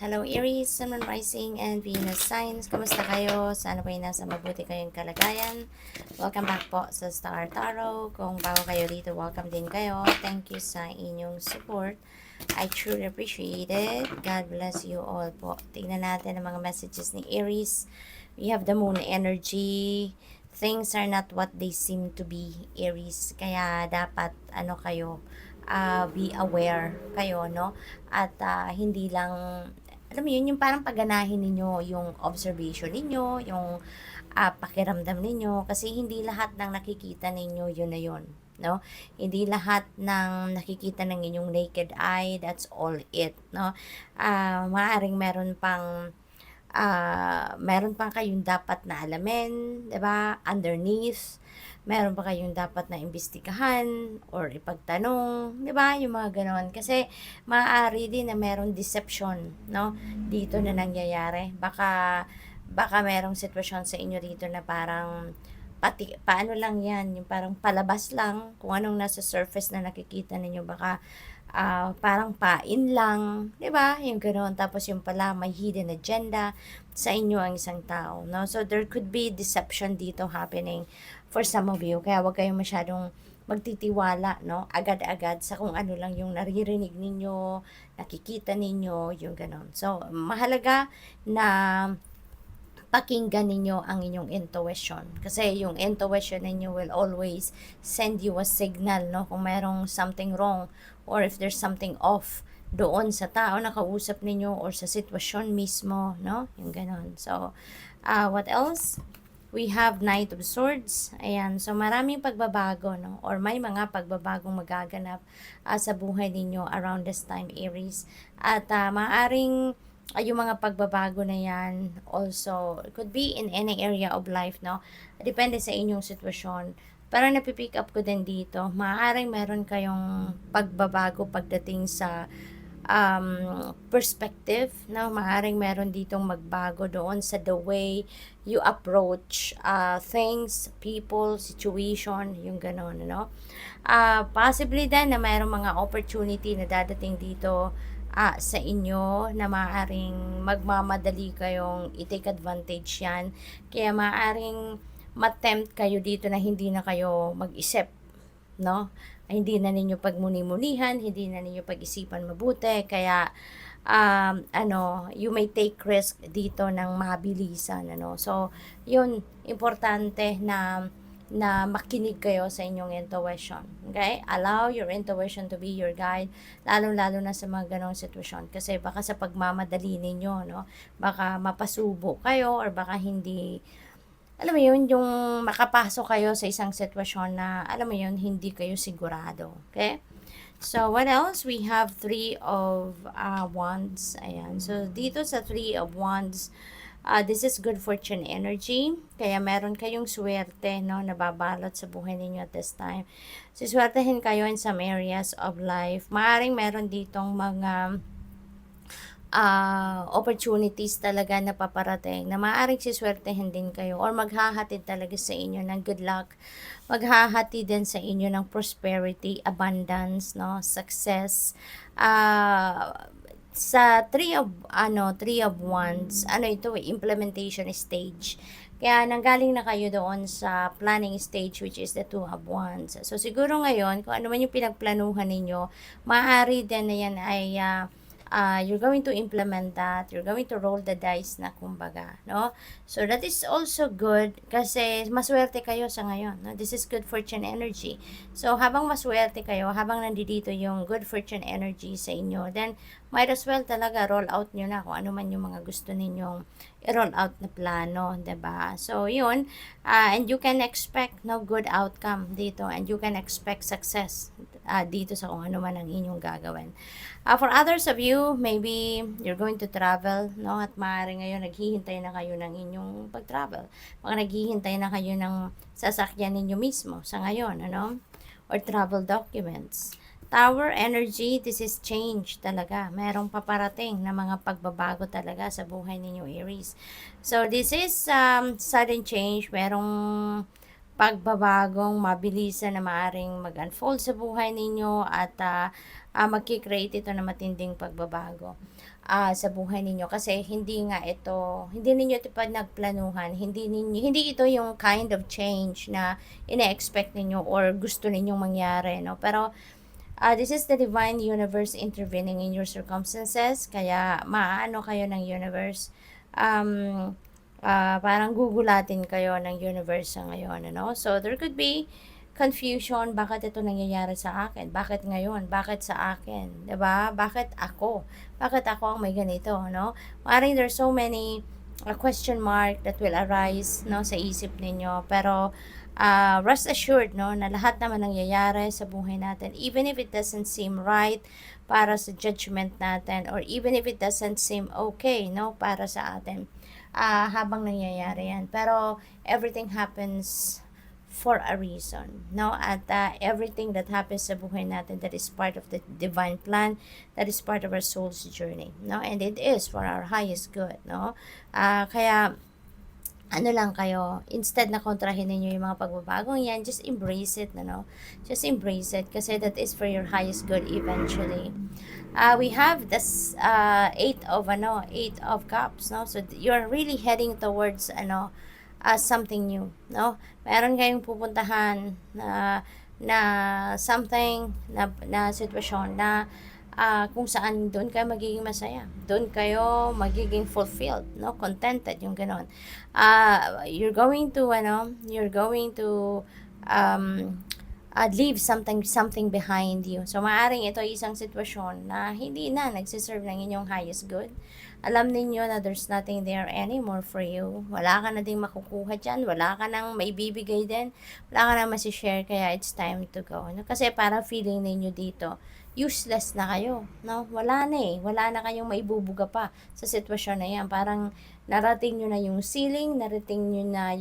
Hello Aries, Sun, Moon, Rising, and Venus signs. Kamusta kayo? Sana po ay nasa mabuti kayong kalagayan. Welcome back po sa Star Tarot. Kung bago kayo dito, welcome din kayo. Thank you sa inyong support. I truly appreciate it. God bless you all po. Tingnan natin ang mga messages ni Aries. We have the moon energy. Things are not what they seem to be, Aries. Kaya dapat be aware kayo, no? At hindi lang, alam mo yun, yung parang pagganahin ninyo yung observation ninyo, yung pakiramdam ninyo, kasi hindi lahat ng nakikita ninyo yun na yun, no? Hindi lahat ng nakikita ng inyong naked eye, that's all it, no? Maaaring meron pang kayong dapat na alamin, 'di ba? Underneath, meron pa kayong dapat na imbestigahan or ipagtanong, 'di ba? Yung mga ganoon. Kasi maaari din na meron deception, no? Dito na nangyayari. Baka merong sitwasyon sa inyo dito na parang paano lang 'yan, yung parang palabas lang kung anong nasa surface na nakikita ninyo, baka parang pain lang, 'di ba? Yung gano'n. Tapos yung pala may hidden agenda sa inyo ang isang tao, no? So there could be deception dito happening for some of you. Kaya wag kayong masyadong magtitiwala, no? Agad-agad sa kung ano lang yung naririnig ninyo, nakikita ninyo, yung gano'n. So mahalaga na pakinggan ninyo ang inyong intuition. Kasi yung intuition ninyo will always send you a signal, no? Kung merong something wrong or if there's something off doon sa tao na kausap ninyo or sa sitwasyon mismo, no? Yung ganon. So, what else? We have Knight of Swords. Ayan. So, maraming pagbabago, no? Or may mga pagbabagong magaganap sa buhay ninyo around this time, Aries. At maaring yung mga pagbabago na yan also it could be in any area of life, no? Depende sa inyong sitwasyon. Pero napipick up ko din dito, maaaring meron kayong pagbabago pagdating sa perspective, no? Maaaring meron ditong magbago doon sa the way you approach things, people, situation, yung gano'n, no? Possibly din na mayroong mga opportunity na dadating dito sa inyo na maaaring magmamadali kayong i-take advantage yan. Kaya maaaring matempt kayo dito na hindi na kayo mag-isip, no? Hindi na ninyo pagmuni-munihan, hindi na ninyo pag-isipan mabuti. Kaya you may take risk dito ng mabilisan, ano. So, yun, importante na makinig kayo sa inyong intuition. Okay? Allow your intuition to be your guide, lalo-lalo na sa mga ganong sitwasyon. Kasi baka sa pagmamadali ninyo, no? Baka mapasubo kayo or baka hindi, alam mo yun, yung makapasok kayo sa isang sitwasyon na, alam mo yun, hindi kayo sigurado. Okay? So, what else? We have Three of Wands. Ayan. So, dito sa Three of Wands, this is good fortune energy. Kaya meron kayong swerte, no, nababalot sa buhay ninyo at this time. Siswertehin kayo in some areas of life. Maaring meron ditong mga opportunities talaga na paparating na maaaring siswertehin din kayo or maghahatid talaga sa inyo ng good luck, maghahatid din sa inyo ng prosperity, abundance, no, success. Sa three of wands, ito, implementation stage. Kaya nanggaling na kayo doon sa planning stage, which is the two of wands. So siguro ngayon, kung ano man yung pinagplanuhan ninyo, maaari din na yan ay you're going to implement that, you're going to roll the dice na kumbaga, no? So that is also good kasi maswerte kayo sa ngayon, no? This is good fortune energy. So habang maswerte kayo, habang nandito yung good fortune energy sa inyo, then might as well talaga roll out nyo na kung ano man yung mga gusto ninyong i-roll out na plano, 'di ba? So yun, and you can expect no good outcome dito, and you can expect success dito sa kung ano man ang inyong gagawin. For others of you, maybe you're going to travel, no? At maaari ngayon naghihintay na kayo ng inyong pag-travel. Baka naghihintay na kayo ng sasakyan ninyo mismo sa ngayon, ano? Or travel documents. Tower energy, this is change talaga. Merong paparating na mga pagbabago talaga sa buhay ninyo, Aries. So, this is sudden change. Merong pagbabagong mabilisan na maaring mag-unfold sa buhay ninyo at magkikreate ito na matinding pagbabago. sa buhay ninyo kasi hindi ninyo ito pinagplanuhan, hindi ito yung kind of change na ine-expect ninyo or gusto ninyong mangyari, no? Pero this is the divine universe intervening in your circumstances, kaya maaano kayo ng universe. Um, Parang gugulatin kayo ng universe sa ngayon, ano? So, there could be confusion, bakit ito nangyayari sa akin? Bakit ngayon? Bakit sa akin? 'Di ba? Bakit ako? Bakit ako ang may ganito, no? Maaaring there's so many question mark that will arise, no, sa isip ninyo. Pero rest assured, no, na lahat naman nangyayari sa buhay natin, even if it doesn't seem right para sa judgment natin, or even if it doesn't seem okay, no, para sa atin, habang nangyayari yan. Pero everything happens for a reason, no? At everything that happens sa buhay natin, that is part of the divine plan, that is part of our soul's journey, no? And it is for our highest good, no? Kaya ano lang kayo, instead na kontrahin ninyo yung mga pagbabagong yan, just embrace it, no? Just embrace it kasi that is for your highest good eventually. We have this eight of cups, no? So you're really heading towards something new, no? Meron kayong pupuntahan na something na sitwasyon na kung saan doon kayo magiging masaya, doon kayo magiging fulfilled, no? Contented, yung ganon. You're going to leave something behind you. So maaring ito ay isang sitwasyon na hindi na nagsiserve ng inyong highest good. Alam ninyo na there's nothing there anymore for you. Wala ka na ding makukuha dyan. Wala ka nang maibibigay din. Wala ka nang masishare. Kaya it's time to go. No? Kasi para feeling ninyo dito, useless na kayo. No? Wala na eh. Wala na kayong maibubuga pa sa sitwasyon na yan. Parang narating nyo na yung ceiling. Narating nyo na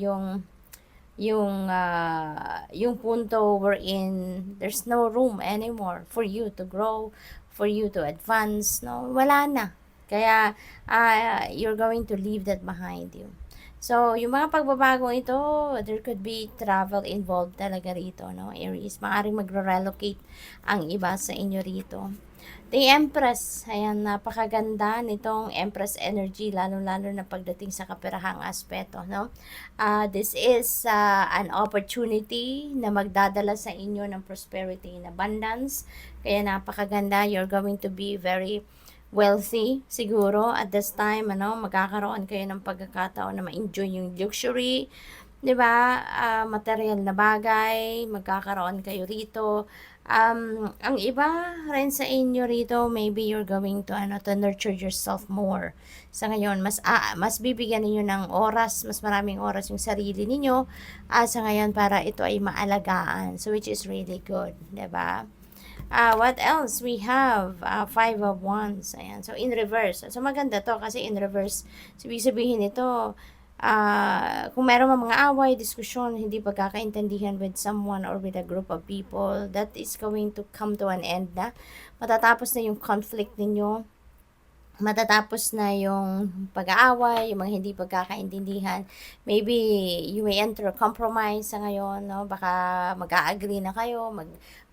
yung punto wherein there's no room anymore for you to grow, for you to advance. No? Wala na. Kaya, you're going to leave that behind you. So, yung mga pagbabago ito, there could be travel involved talaga rito, no? Aries, maaaring magre-relocate ang iba sa inyo rito. The Empress, ayan, napakaganda nitong Empress energy, lalo-lalo na pagdating sa kapirahang aspeto, no? This is an opportunity na magdadala sa inyo ng prosperity and abundance. Kaya napakaganda, you're going to be very wealthy siguro at this time, magkakaroon kayo ng pagkakataon na ma-enjoy yung luxury, 'di ba? Material na bagay, magkakaroon kayo rito. Ang iba rin sa inyo rito, maybe you're going to nurture yourself more. Sa ngayon, mas bibigyan niyo ng oras, mas maraming oras yung sarili niyo sa ngayon para ito ay maalagaan. So which is really good, 'di ba? What else? We have Five of Wands. Ayan. So, in reverse. So, maganda to kasi in reverse. So, ibig sabihin nito, kung meron mga away, diskusyon, hindi pagkakaintindihan with someone or with a group of people, that is going to come to an end na. Matatapos na yung conflict ninyo. Matatapos na yung pag-aaway, yung mga hindi pagkakaintindihan. Maybe you may enter a compromise sa ngayon, no? Baka mag-a-agree na kayo,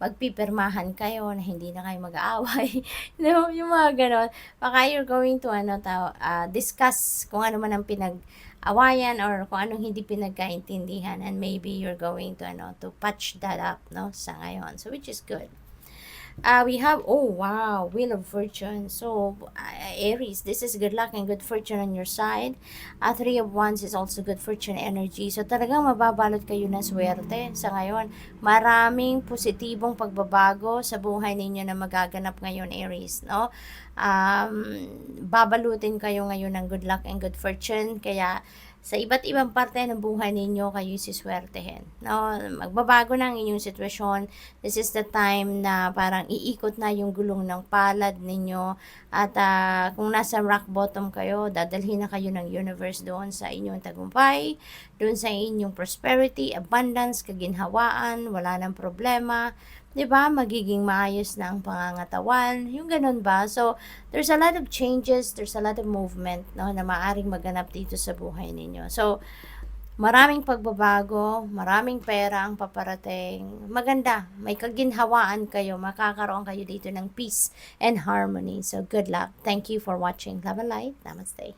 magpipirmahan kayo na hindi na kayo mag-aaway. No? Yung mga ganon. Baka you're going to discuss kung ano man ang pinag-awayan or kung anong hindi pinagkaintindihan, and maybe you're going to patch that up, no, sa ngayon. So which is good. We have, Wheel of Fortune. So, Aries, this is good luck and good fortune on your side. Three of Wands is also good fortune energy. So, talagang mababalot kayo ng swerte sa ngayon. Maraming positibong pagbabago sa buhay ninyo na magaganap ngayon, Aries, no? Babalutin kayo ngayon ng good luck and good fortune. Kaya, sa iba't ibang parte ng buhay ninyo, kayo siswertehin. No? Magbabago na ang inyong sitwasyon. This is the time na parang iikot na yung gulong ng palad ninyo. At kung nasa rock bottom kayo, dadalhin na kayo ng universe doon sa inyong tagumpay, doon sa inyong prosperity, abundance, kaginhawaan, wala nang problema. 'Di ba? Magiging maayos na ang pangangatawan. Yung ganun ba? So, there's a lot of changes, there's a lot of movement, no, na maaring maganap dito sa buhay ninyo. So, maraming pagbabago, maraming pera ang paparating. Maganda, may kaginhawaan kayo, makakaroon kayo dito ng peace and harmony. So, good luck. Thank you for watching. Love and light. Namaste.